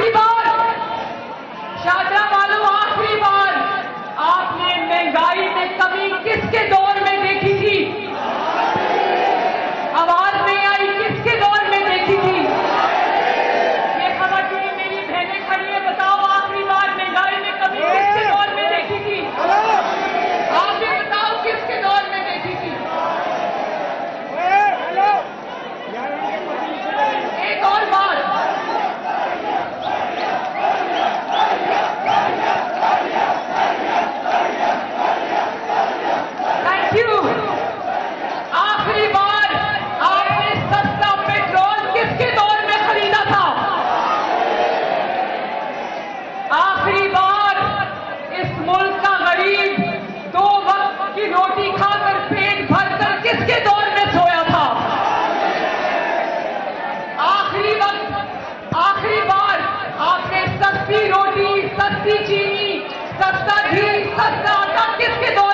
आखिरी बार शाहजहां वालों, आखिरी बार आपने महंगाई में कमी किसके दौर में देखी थी? आवाज नहीं आई, किसके दौर में देखी थी? ये खवातीन मेरी बहनें खड़ी है, बताओ आखिरी बार महंगाई में कमी किसके दौर में देखी थी? आप ये बताओ किसके दौर में देखी थी? एक और बात, थैंक यू। आखिरी बार आपने सस्ता पेट्रोल किसके दौर में खरीदा था? आखिरी बार इस मुल्क का गरीब 2 वक्त की रोटी खाकर पेट भरकर किसके दौर में सोया था? आखिरी बार आपने सस्ती रोटी, सस्ती चीनी, सस्ता घी, सस्ता आटा किसके दौर